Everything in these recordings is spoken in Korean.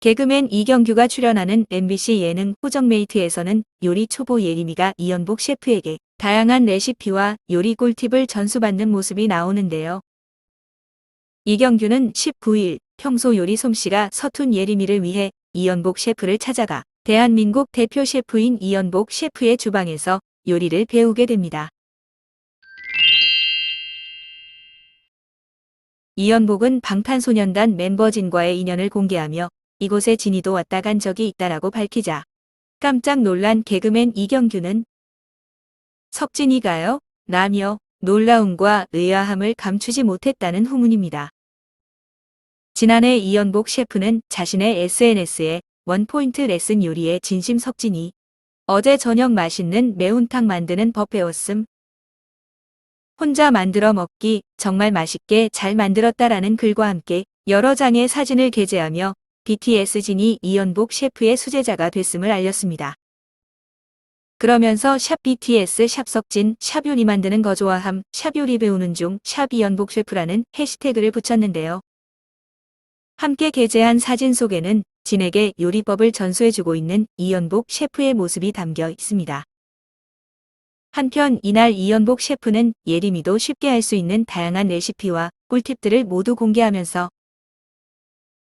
개그맨 이경규가 출연하는 MBC 예능 호정메이트에서는 요리 초보 예림이가 이연복 셰프에게 다양한 레시피와 요리 꿀팁을 전수받는 모습이 나오는데요. 이경규는 19일 평소 요리 솜씨가 서툰 예림이를 위해 이연복 셰프를 찾아가 대한민국 대표 셰프인 이연복 셰프의 주방에서 요리를 배우게 됩니다. 이연복은 방탄소년단 멤버 진과의 인연을 공개하며 이곳에 진이도 왔다 간 적이 있다라고 밝히자 깜짝 놀란 개그맨 이경규는 석진이가요? 라며 놀라움과 의아함을 감추지 못했다는 후문입니다. 지난해 이연복 셰프는 자신의 SNS에 원포인트 레슨 요리의 진심 석진이 어제 저녁 맛있는 매운탕 만드는 법 배웠음. 혼자 만들어 먹기 정말 맛있게 잘 만들었다라는 글과 함께 여러 장의 사진을 게재하며 BTS 진이 이연복 셰프의 수제자가 됐음을 알렸습니다. 그러면서 샵 BTS 샵 석진 샵 요리 만드는 거 좋아함 샵 요리 배우는 중 샵 이연복 셰프라는 해시태그를 붙였는데요. 함께 게재한 사진 속에는 진에게 요리법을 전수해주고 있는 이연복 셰프의 모습이 담겨 있습니다. 한편 이날 이연복 셰프는 예림이도 쉽게 할 수 있는 다양한 레시피와 꿀팁들을 모두 공개하면서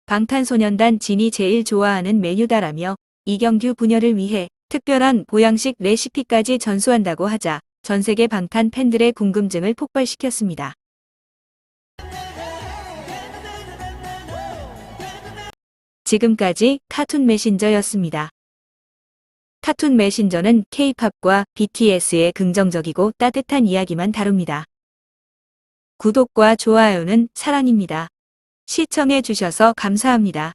방탄소년단 진이 제일 좋아하는 메뉴다라며 이경규 부녀를 위해 특별한 보양식 레시피까지 전수한다고 하자 전세계 방탄 팬들의 궁금증을 폭발시켰습니다. 지금까지 카툰 메신저였습니다. 카툰 메신저는 K-팝과 BTS의 긍정적이고 따뜻한 이야기만 다룹니다. 구독과 좋아요는 사랑입니다. 시청해 주셔서 감사합니다.